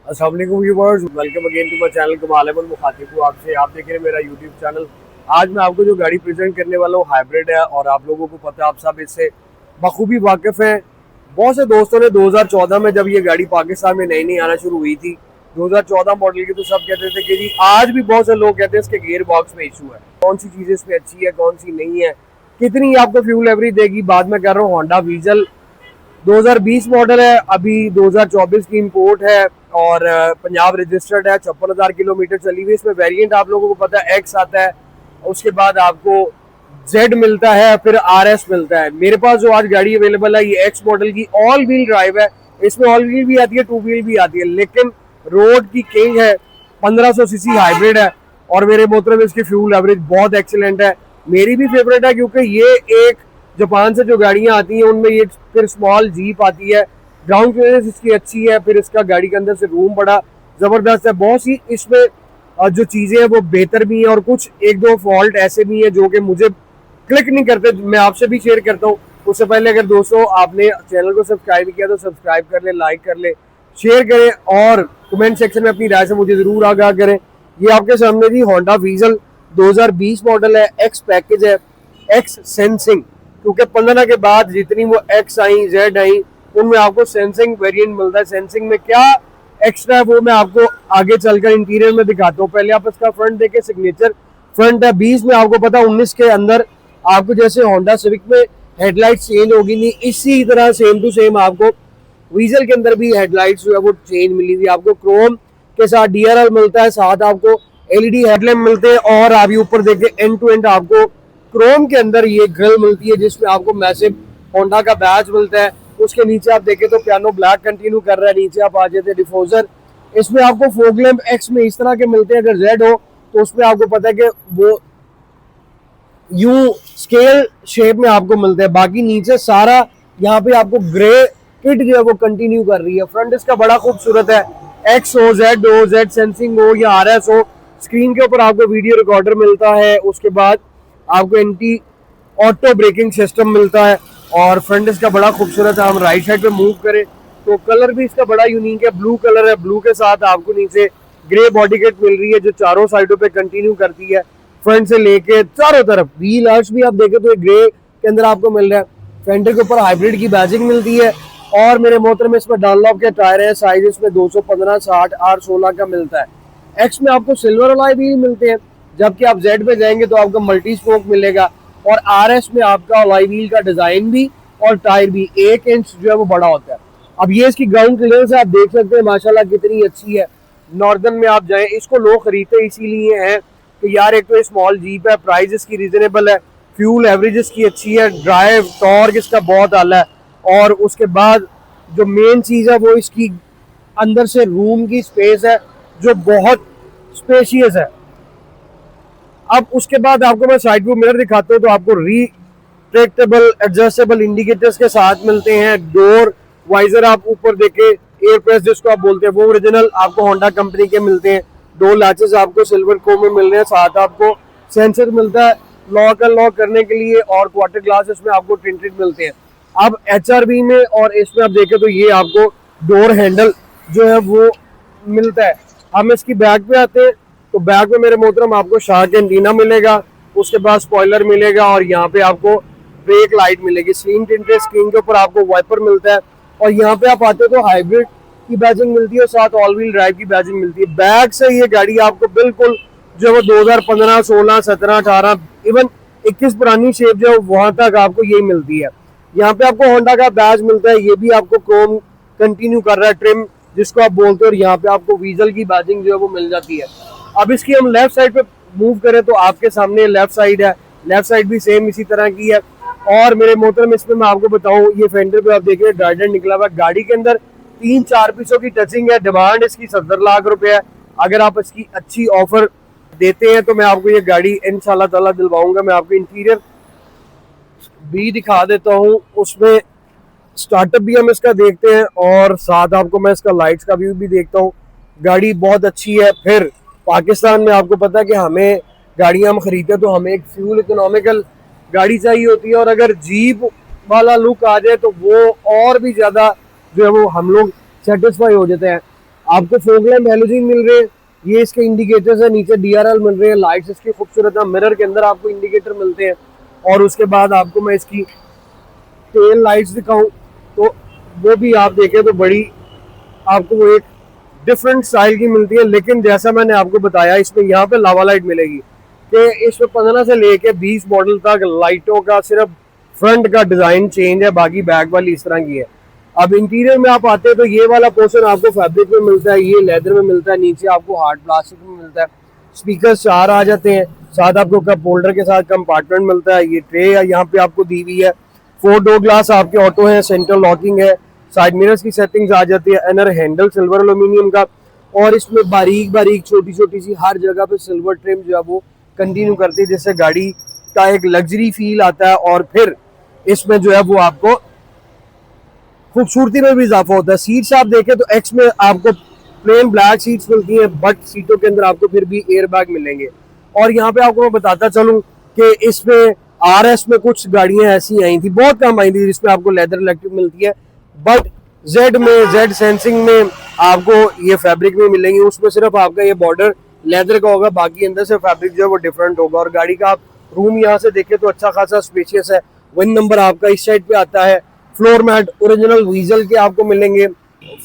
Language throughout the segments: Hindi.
अस्सलाम वालेकुम viewers, welcome again to my channel Kamal Ahmed मुखातिब हूं आपसे। आप देख रहे हैं मेरा यूट्यूब चैनल। आज मैं आपको जो गाड़ी प्रेजेंट करने वाला हूँ हाइब्रिड है, और आप लोगों को पता है, आप सब इससे बखूबी वाकिफ हैं। बहुत से दोस्तों ने 2014 में जब ये गाड़ी पाकिस्तान में नई नई आना शुरू हुई थी, 2014 मॉडल की, तो सब कहते थे कि जी, आज भी बहुत से लोग कहते हैं इसके गियर बॉक्स में इशू है, कौन सी चीज़ें इसमें अच्छी है कौन सी नहीं है, कितनी आपको फ्यूल एवरेज देगी। बाद में कर रहा हूँ होंडा वीजल 2020 मॉडल है, अभी 2024 की इंपोर्ट है और पंजाब रजिस्टर्ड है। 56,000 किलोमीटर चली हुई। इसमें वेरिएंट आप लोगों को पता है एक्स आता है, उसके बाद आपको जेड मिलता है, फिर आरएस मिलता है। मेरे पास जो आज गाड़ी अवेलेबल है ये एक्स मॉडल की ऑल व्हील ड्राइव है। इसमें ऑल व्हील भी आती है, टू व्हील भी आती है, लेकिन रोड की किंग है। 1500 सीसी हाइब्रिड है और मेरे मोहतरम इसकी फ्यूल एवरेज बहुत एक्सीलेंट है। मेरी भी फेवरेट है क्योंकि ये एक जापान से जो गाड़ियां आती हैं उनमें ये फिर स्मॉल जीप आती है। ग्राउंड क्लियरेंस इसकी अच्छी है, फिर इसका गाड़ी के अंदर से रूम बड़ा ज़बरदस्त है। बहुत सी इसमें जो चीज़ें हैं वो बेहतर भी हैं और कुछ एक दो फॉल्ट ऐसे भी हैं जो कि मुझे क्लिक नहीं करते, मैं आपसे भी शेयर करता हूँ। उससे पहले अगर दोस्तों आपने चैनल को सब्सक्राइब किया तो सब्सक्राइब कर ले, लाइक कर ले, शेयर करें और कमेंट सेक्शन में अपनी राय से मुझे ज़रूर आगाह करें। ये आपके सामने जी होंडा वीजल 2020 मॉडल है, एक्स पैकेज है, एक्स सेंसिंग, क्योंकि 15 के बाद जितनी वो एक्स आई जेड आई उनमें आपको सेंसिंग वेरिएंट मिलता है। सेंसिंग में क्या एक्स्ट्रा है वो मैं आपको आगे चलकर इंटीरियर में दिखाता हूँ। पहले आप इसका फ्रंट देखें, सिग्नेचर फ्रंट है। 20 में आपको पता 19 के अंदर आपको जैसे होंडा सिविक में हेडलाइट चेंज होगी नहीं, इसी तरह सेम टू सेम आपको वीजल के अंदर भी हेडलाइट्स जो है वो चेंज मिली हुई। आपको क्रोम के साथ डीआरएल मिलता है, साथ आपको एलईडी हेडलैम्प मिलते हैं, और आप ऊपर देखें एंड टू एंड आपको क्रोम के अंदर ये ग्रिल मिलती है जिसमें आपको मैसिव होंडा का बैच मिलता है। उसके नीचे आप देखें तो पियानो ब्लैक कंटिन्यू कर रहा है। नीचे आप आ जाते हैं डिफोजर, इसमें आपको फोग लैंप एक्स में इस तरह के मिलते हैं। अगर जेड हो तो उसमें आपको पता है कि वो यू स्केल शेप में आपको मिलते हैं। बाकी नीचे सारा यहाँ पे आपको ग्रे किट जो है वो कंटिन्यू कर रही है। फ्रंट इसका बड़ा खूबसूरत है, एक्स हो, जेड सेंसिंग हो या आरएस हो। स्क्रीन के ऊपर आपको वीडियो रिकॉर्डर मिलता है, उसके बाद आपको एंटी ऑटो ब्रेकिंग सिस्टम मिलता है और फ्रंट इसका बड़ा खूबसूरत है। हम राइट साइड पे मूव करें तो कलर भी इसका बड़ा यूनिक है, ब्लू कलर है। ब्लू के साथ आपको नीचे ग्रे बॉडी किट मिल रही है जो चारों साइडों पे कंटिन्यू करती है, फ्रंट से लेके चारों तरफ। व्हील आर्च भी आप देखें तो ग्रे के अंदर आपको मिल रहा है। फेंडर के ऊपर हाइब्रिड की बैजिंग मिलती है और मेरे मोहतरम इसमें डनलॉप के टायर है। साइज इसमें 215 60 R16 का मिलता है। एक्स में आपको सिल्वर अलॉय व्हील मिलते हैं, जबकि आप जेड पे जाएंगे तो आपको मल्टी स्पोक मिलेगा। और आरएस में आपका अलॉय व्हील का डिजाइन भी और टायर भी 1 इंच जो है वो बड़ा होता है। अब ये इसकी ग्राउंड क्लियरेंस आप देख सकते हैं माशाल्लाह कितनी अच्छी है। नॉर्दर्न में आप जाएं, इसको लोग खरीदते इसीलिए हैं कि यार एक तो स्मॉल जीप है, प्राइस इसकी रीजनेबल है, फ्यूल एवरेज इसकी अच्छी है, ड्राइव टॉर्क इसका बहुत आला है, और उसके बाद जो मेन चीज़ है वो इसकी अंदर से रूम की स्पेस है जो बहुत स्पेशियस है। अब उसके बाद आपको मैं साइड व्यू मिरर दिखाता हूँ तो आपको रिट्रैक्टेबल एडजस्टेबल इंडिकेटर्स के साथ मिलते हैं। डोर वाइजर आप ऊपर देखें, एयर प्रेस जिसको आप बोलते हैं वो ओरिजिनल आपको होंडा कंपनी के मिलते हैं। डोर लैचेस आपको सिल्वर को में मिल रहे हैं, साथ आपको सेंसर मिलता है लॉक अनलॉक करने के लिए, और क्वार्टर ग्लास इसमें आपको टिंटेड मिलते हैं। अब एचआरवी में और इसमें आप देखें तो ये आपको डोर हैंडल जो है वो मिलता है। हम इसकी बैक पे आते हैं तो बैक में मेरे मोहतरम आपको शार्क एंटीना मिलेगा, उसके बाद स्पॉइलर मिलेगा और यहाँ पे आपको ब्रेक लाइट मिलेगी। स्क्रीन टिंटेड स्क्रीन के ऊपर आपको वाइपर मिलता है, और यहाँ पे आप आते तो हाइब्रिड की बैजिंग मिलती है और साथ ऑल व्हील ड्राइव की बैजिंग मिलती है। बैक से ये गाड़ी आपको बिल्कुल जो है 2015 16 17 18 इवन 21 पुरानी शेप जो है वहां तक आपको यही मिलती है। यहाँ पे आपको होंडा का बैज मिलता है, ये भी आपको क्रोम कंटिन्यू कर रहा है ट्रिम जिसको आप बोलते हो, और यहाँ पे आपको वीजल की बैजिंग जो है वो मिल जाती है। अब इसकी हम लेफ्ट साइड पे मूव करें तो आपके सामने लेफ्ट साइड है, लेफ्ट साइड भी सेम इसी तरह की है। और मेरे मोहतरम इसमें मैं आपको बताऊं, ये फेंडर पे आप देख रहे हैं डायडर निकला हुआ। गाड़ी के अंदर 3-4 पीसों की टचिंग है। डिमांड इसकी 70 लाख रुपए है। अगर आप इसकी अच्छी ऑफर देते हैं तो मैं आपको ये गाड़ी इंशाल्लाह ताला दिलवाऊंगा। मैं आपको इंटीरियर भी दिखा देता हूँ, उसमें स्टार्टअप भी हम इसका देखते हैं और साथ आपको मैं इसका लाइट्स का व्यू भी देखता हूँ। गाड़ी बहुत अच्छी है। फिर पाकिस्तान में आपको पता है कि हमें गाड़ियाँ हम खरीदते हैं तो हमें एक फ्यूल इकोनॉमिकल गाड़ी चाहिए होती है, और अगर जीप वाला लुक आ जाए तो वो और भी ज़्यादा जो है वो हम लोग सेटिस्फाई हो जाते हैं। आपको फॉग लैम्प हैलोजन मिल रहे हैं, ये इसके इंडिकेटर्स है, नीचे DRL मिल रहे हैं, लाइट्स इसकी खूबसूरत है, मिरर के अंदर आपको इंडिकेटर मिलते हैं। और उसके बाद आपको मैं इसकी टेल लाइट्स दिखाऊं तो वो भी आप देखें तो बड़ी आपको वो एक डिफरेंट स्टाइल की मिलती है। लेकिन जैसा मैंने आपको बताया, इसमें यहाँ पे लावा लाइट मिलेगी कि इसमें 15 से लेके 20 मॉडल तक लाइटों का सिर्फ फ्रंट का डिजाइन चेंज है, बाकी बैक वाली इस तरह की है। अब इंटीरियर में आप आते हैं तो ये वाला पोर्शन आपको फैब्रिक में मिलता है, ये लेदर में मिलता है, नीचे आपको हार्ड प्लास्टिक में मिलता है। स्पीकर 4 आ जाते हैं, साथ आपको कप होल्डर के साथ कंपार्टमेंट मिलता है। ये ट्रे है यहाँ पे आपको दी हुई है, 4 डोर ग्लास आपके ऑटो है, सेंट्रल लॉकिंग है, साइड मिरर्स की सेटिंग्स आ जाती है, इनर हैंडल सिल्वर एल्यूमिनियम का, और इसमें बारीक बारीक छोटी छोटी सी हर जगह पे सिल्वर ट्रिम जो है वो कंटिन्यू करती है, जिससे गाड़ी का एक लग्जरी फील आता है। और फिर इसमें जो है वो आपको खूबसूरती में भी इजाफा होता है। सीट्स आप देखें तो एक्स में आपको प्लेन ब्लैक सीट्स मिलती हैं, बट सीटों के अंदर आपको फिर भी एयर बैग मिलेंगे। और यहाँ पे आपको मैं बताता चलूँ कि इसमें RS में कुछ गाड़ियां ऐसी आई थी, बहुत कम आई थी, जिसमें आपको लेदर इलेक्ट्रिक मिलती है, बट जेड सेंसिंग में आपको ये फैब्रिक में मिलेंगी। उसमें सिर्फ आपका ये बॉर्डर लेदर का होगा, बाकी अंदर से फैब्रिक जो है वो डिफरेंट होगा। और गाड़ी का आप रूम यहाँ से देखें तो अच्छा खासा स्पेशियस है। विन नंबर आपका इस साइड पे आता है, फ्लोर मैट ओरिजिनल वीजल के आपको मिलेंगे।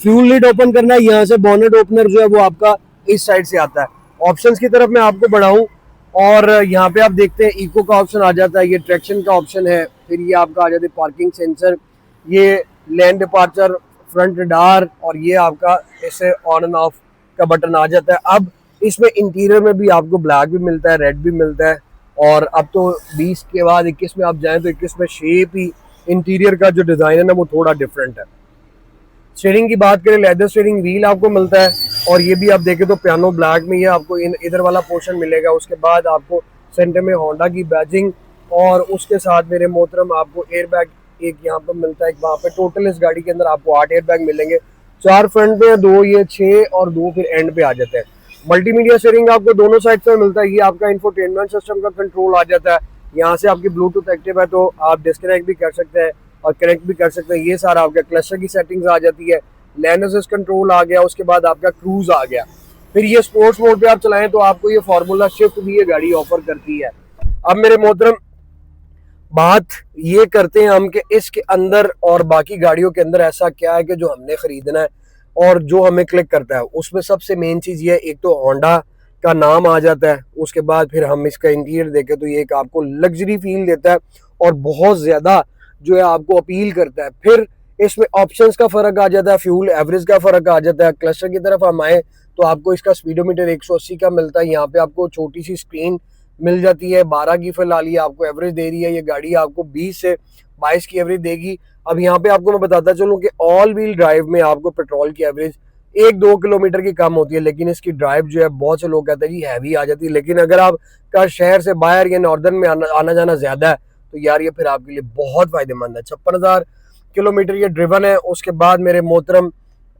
फ्यूल लिड ओपन करना है, यहाँ से बॉनेट ओपनर जो है वो आपका इस साइड से आता है। ऑप्शंस की तरफ मैं आपको बढ़ाऊं और यहाँ पे आप देखते हैं इको का ऑप्शन आ जाता है, ये ट्रैक्शन का ऑप्शन है, फिर ये आपका आ जाता है पार्किंग सेंसर, ये लैंड डिपार्चर, फ्रंट डार, और ये आपका ऐसे ऑन एंड ऑफ का बटन आ जाता है। अब इसमें इंटीरियर में भी आपको ब्लैक भी मिलता है, रेड भी मिलता है, और अब तो 20 के बाद 21 में आप जाएं तो 21 में शेप ही इंटीरियर का जो डिज़ाइन है ना वो थोड़ा डिफरेंट है। स्टीयरिंग की बात करें, लेदर स्टीयरिंग व्हील आपको मिलता है, और ये भी आप देखें तो पियानो ब्लैक में ये आपको इधर वाला पोर्शन मिलेगा। उसके बाद आपको सेंटर में होंडा की बैजिंग, और उसके साथ मेरे मोहतरम आपको एयर बैग एक यहाँ पर मिलता है, एक वहाँ पे। टोटल इस गाड़ी के अंदर आपको 8 एयर बैग मिलेंगे, 4 फ्रंट में, 2 ये 6 और 2 फिर एंड पे आ जाते हैं। मल्टीमीडिया स्टीयरिंग आपको दोनों साइड पे मिलता है, ये आपका इंफोटेनमेंट सिस्टम का कंट्रोल आ जाता है। यहाँ से आपकी ब्लूटूथ एक्टिव है तो आप डिस्कनेक्ट भी कर सकते हैं और कनेक्ट भी कर सकते हैं। ये सारा आपका क्लस्टर की सेटिंग्स आ जाती है, लैन असिस्ट कंट्रोल आ गया, उसके बाद आपका क्रूज आ गया। फिर ये स्पोर्ट्स मोड पे आप चलाएं तो आपको ये फार्मूला शिफ्ट भी ये गाड़ी ऑफर करती है। अब मेरे मोहतरम बात ये करते हैं हम कि इसके अंदर और बाकी गाड़ियों के अंदर ऐसा क्या है कि जो हमने खरीदना है और जो हमें क्लिक करता है। उसमें सबसे मेन चीज़ ये, एक तो होंडा का नाम आ जाता है, उसके बाद फिर हम इसका इंटीरियर देखें तो ये एक आपको लग्जरी फील देता है और बहुत ज़्यादा जो है आपको अपील करता है। फिर इसमें ऑप्शंस का फ़र्क आ जाता है, फ्यूल एवरेज का फ़र्क आ जाता है। क्लस्टर की तरफ हम आए तो आपको इसका स्पीडोमीटर 180 का मिलता है, यहाँ पे आपको छोटी सी स्क्रीन मिल जाती है, 12 की फिलहाल ये आपको एवरेज दे रही है। ये गाड़ी आपको 20 से 22 की एवरेज देगी। अब यहाँ पे आपको मैं बताता चलूँ कि ऑल व्हील ड्राइव में आपको पेट्रोल की एवरेज 1-2 किलोमीटर की कम होती है, लेकिन इसकी ड्राइव जो है बहुत से लोग कहते हैं जी हैवी आ जाती है। लेकिन अगर आप का शहर से बाहर या नॉर्दर्न में आना जाना ज्यादा है तो यार ये फिर आपके लिए बहुत फायदेमंद है। 56,000 किलोमीटर ये ड्रिवन है। उसके बाद मेरे मोहतरम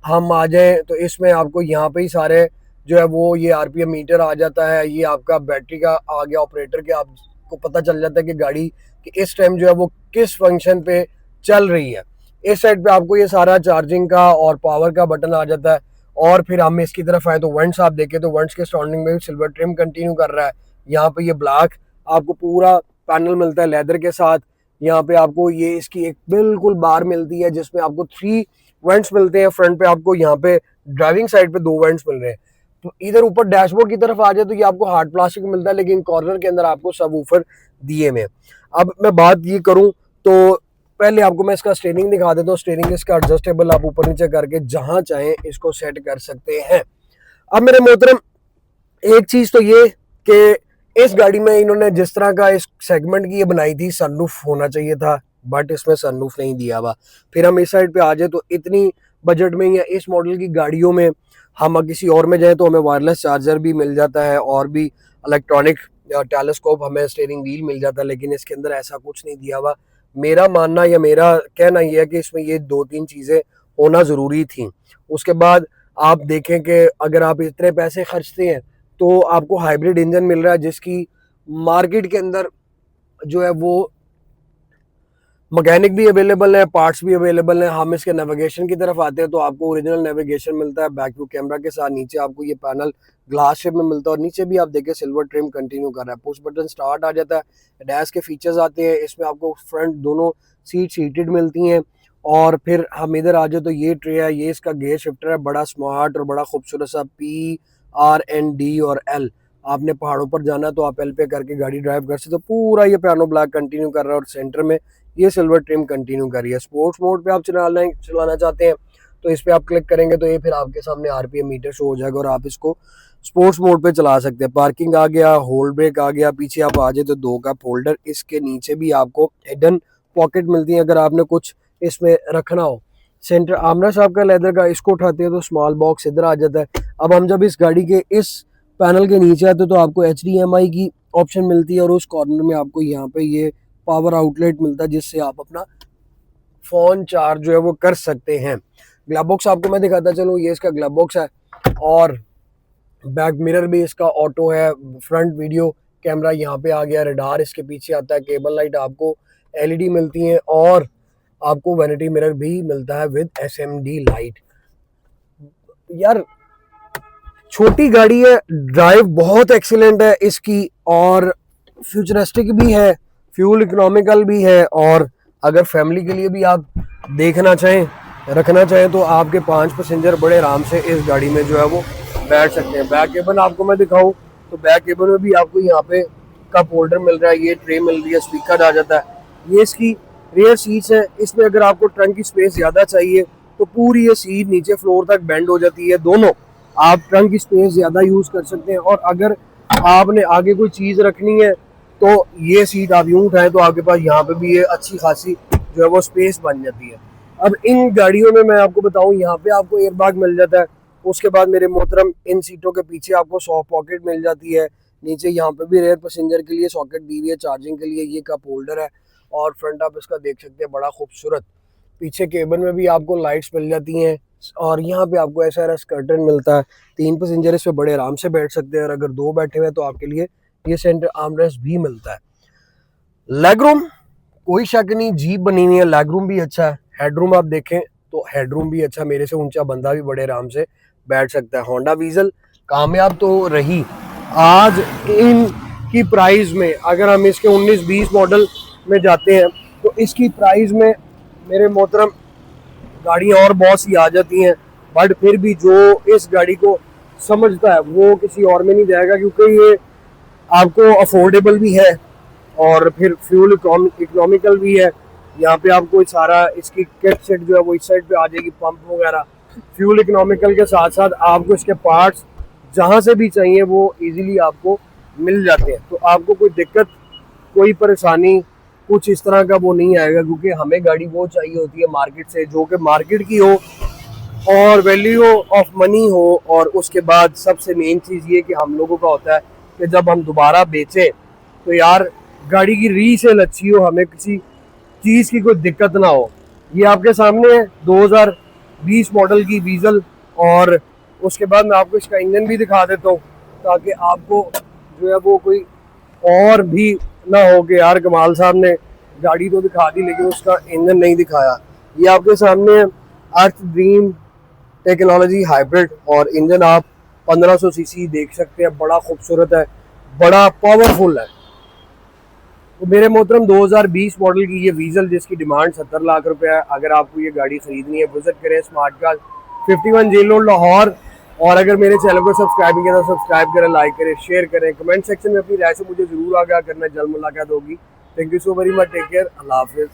हम आ जाए तो इसमें आपको यहाँ पे ही सारे जो है वो ये RPM मीटर आ जाता है, ये आपका बैटरी का आ गया, ऑपरेटर के आपको पता चल जाता है कि गाड़ी कि इस टाइम जो है वो किस फंक्शन पे चल रही है। इस साइड पे आपको ये सारा चार्जिंग का और पावर का बटन आ जाता है। और फिर हम इसकी तरफ आए तो वेंट्स आप देखें तो वेंट्स के सराउंडिंग में भी सिल्वर ट्रिम कंटिन्यू कर रहा है। यहाँ पे ये ब्लैक आपको पूरा पैनल मिलता है लेदर के साथ। यहाँ पे आपको ये इसकी एक बिल्कुल बार मिलती है जिसमें आपको 3 वेंट्स मिलते हैं। फ्रंट पे आपको यहाँ पे ड्राइविंग साइड पे 2 वेंट्स मिल रहे हैं। तो इधर ऊपर डैशबोर्ड की तरफ आ जाए तो ये आपको हार्ड प्लास्टिक मिलता है, लेकिन कॉर्नर के अंदर आपको सब ऊपर दिए में। अब मैं बात ये करूं तो पहले आपको मैं इसका स्टीयरिंग दिखा देता हूँ। स्टीयरिंग इसका एडजस्टेबल, आप ऊपर नीचे करके जहां चाहें इसको सेट कर सकते हैं। अब मेरे मोहतरम एक चीज तो ये कि इस गाड़ी में इन्होंने जिस तरह का इस सेगमेंट की ये बनाई थी, सनरूफ होना चाहिए था, बट इसमें सनरूफ नहीं दिया हुआ। फिर हम इस साइड पे आ जाए तो इतनी बजट में या इस मॉडल की गाड़ियों में हम किसी और में जाए तो हमें वायरलेस चार्जर भी मिल जाता है और भी इलेक्ट्रॉनिक टेलीस्कोप हमें स्टीयरिंग व्हील मिल जाता है, लेकिन इसके अंदर ऐसा कुछ नहीं दिया हुआ। मेरा मानना या मेरा कहना यह है कि इसमें ये 2-3 चीज़ें होना ज़रूरी थी। उसके बाद आप देखें कि अगर आप इतने पैसे खर्चते हैं तो आपको हाइब्रिड इंजन मिल रहा है जिसकी मार्केट के अंदर जो है वो मैकेनिक भी अवेलेबल है, पार्ट्स भी अवेलेबल हैं। हम इसके नेविगेशन की तरफ आते हैं तो आपको ओरिजिनल नेविगेशन मिलता है बैक व्यू कैमरा के साथ। नीचे आपको ये पैनल ग्लास शेप में मिलता है और नीचे भी आप देखिए सिल्वर ट्रिम कंटिन्यू कर रहा है। पुश बटन स्टार्ट आ जाता है। डैश के फीचर्स आते हैं, इसमें आपको फ्रंट दोनों सीट हीटेड मिलती हैं। और फिर हम इधर आ जाए तो ये ट्रे है, ये इसका गेयर शिफ्टर है, बड़ा स्मार्ट और बड़ा खूबसूरत सा PRND और L। आपने पहाड़ों पर जाना तो आप L पे करके गाड़ी ड्राइव कर सकते हो। पूरा ये पियानो ब्लैक कंटिन्यू कर रहा है और सेंटर में ये सिल्वर ट्रिम कंटिन्यू कर रही है। स्पोर्ट्स मोड पे आप चलाना चाहते हैं तो इस पे आप क्लिक करेंगे तो ये फिर आपके सामने RPM मीटर शो हो जाएगा और आप इसको स्पोर्ट्स मोड पे चला सकते हैं। पार्किंग आ गया, होल्ड ब्रेक आ गया, पीछे आप आ जाए तो 2 कप होल्डर। इसके नीचे भी आपको हिडन पॉकेट मिलती है अगर आपने कुछ इसमें रखना हो। सेंटर आर्मरेस्ट आपका लेदर का, इसको उठाते हैं तो स्मॉल बॉक्स इधर आ जाता है। अब हम जब इस गाड़ी के इस पैनल के नीचे आते हैं तो आपको HDMI की ऑप्शन मिलती है और उस कॉर्नर में आपको यहाँ पे ये पावर आउटलेट मिलता है जिससे आप अपना फोन चार्ज जो है वो कर सकते हैं। ग्लव बॉक्स आपको मैं दिखाता चलूँ, ये इसका ग्लव बॉक्स है और बैक मिरर भी इसका ऑटो है। फ्रंट वीडियो कैमरा यहाँ पे आ गया, रडार इसके पीछे आता है, केबल लाइट आपको LED मिलती है और आपको वैनिटी मिरर भी मिलता है विद SMD लाइट। यार छोटी गाड़ी है, ड्राइव बहुत एक्सीलेंट है इसकी और फ्यूचरिस्टिक भी है, फ्यूल इकोनॉमिकल भी है। और अगर फैमिली के लिए भी आप देखना चाहें, रखना चाहें तो आपके 5 पैसेंजर बड़े आराम से इस गाड़ी में जो है वो बैठ सकते हैं। बैक केबन आपको मैं दिखाऊं तो बैक केबन में भी आपको यहाँ पे कप होल्डर मिल रहा है, ये ट्रे मिल रही है, स्पीकर आ जाता है। ये इसकी रियर सीट्स है, इसमें अगर आपको ट्रंक की स्पेस ज़्यादा चाहिए तो पूरी ये सीट नीचे फ्लोर तक बेंड हो जाती है। दोनों आप ट्रंक की स्पेस ज़्यादा यूज़ कर सकते हैं। और अगर आपने आगे कोई चीज़ रखनी है तो ये सीट आप यूँ उठाएं तो आपके पास यहाँ पे भी ये अच्छी खासी जो है वो स्पेस बन जाती है। अब इन गाड़ियों में मैं आपको बताऊं, यहाँ पे आपको एयरबैग मिल जाता है। उसके बाद मेरे मोहतरम इन सीटों के पीछे आपको सॉफ्ट पॉकेट मिल जाती है। नीचे यहाँ पे भी रेयर पैसेंजर के लिए सॉकेट दी हुई है चार्जिंग के लिए। ये कप होल्डर है और फ्रंट आप इसका देख सकते हैं, बड़ा खूबसूरत। पीछे केबन में भी आपको लाइट्स मिल जाती हैं और यहाँ पे आपको SRS कर्टन मिलता है। 3 पैसेंजर इस पे बड़े आराम से बैठ सकते हैं और अगर 2 बैठे हुए तो आपके लिए ये सेंटर आर्मरेस्ट भी मिलता है। लेग रूम कोई शक नहीं, जीप बनी हुई है, लेग रूम भी अच्छा है। हेडरूम आप देखें तो हेडरूम भी अच्छा, मेरे से ऊंचा बंदा भी बड़े आराम से बैठ सकता है। होंडा वीजल कामयाब तो रही। आज इनकी प्राइस में अगर हम इसके 19-20 मॉडल में जाते हैं तो इसकी प्राइस में मेरे मोहतरम गाड़ियाँ और बहुत सी आ जाती हैं, बट फिर भी जो इस गाड़ी को समझता है वो किसी और में नहीं जाएगा, क्योंकि ये आपको अफोर्डेबल भी है और फिर फ्यूल इकोनॉमिकल भी है। यहाँ पे आपको सारा इसकी किट सेट जो है वो इस साइड पे आ जाएगी, पंप वगैरह। फ्यूल इकोनॉमिकल के साथ साथ आपको इसके पार्ट्स जहाँ से भी चाहिए वो इजीली आपको मिल जाते हैं। तो आपको कोई दिक्कत, कोई परेशानी कुछ इस तरह का वो नहीं आएगा, क्योंकि हमें गाड़ी वो चाहिए होती है मार्केट से, जो कि मार्केट की हो और वैल्यू ऑफ मनी हो। और उसके बाद सबसे मेन चीज़ ये कि हम लोगों का होता है कि जब हम दोबारा बेचें तो यार गाड़ी की रीसेल अच्छी हो, हमें किसी चीज़ की कोई दिक्कत ना हो। ये आपके सामने है 2020 मॉडल की डीजल। और उसके बाद मैं आपको इसका इंजन भी दिखा देता हूँ ताकि आपको जो है वो कोई और भी ना हो कि यार कमाल साहब ने गाड़ी तो दिखा दी लेकिन उसका इंजन नहीं दिखाया। ये आपके सामने है अर्थ ड्रीम टेक्नोलॉजी हाइब्रिड और इंजन आप 1500 सीसी देख सकते हैं, बड़ा खूबसूरत है, बड़ा पावरफुल है। तो मेरे मोहतरम 2020 मॉडल की ये वीजल जिसकी डिमांड 70 लाख रुपए है, अगर आपको ये गाड़ी खरीदनी है विजिट करें smart car 51 jail road Lahore. और अगर मेरे चैनल को सब्सक्राइब नहीं किया तो सब्सक्राइब करें, लाइक करें, शेयर करें, कमेंट सेक्शन में अपनी राय से मुझे जरूर आगाह करना। जल्द मुलाकात होगी। Thank you so very much, take care, अल्लाह हाफिज़।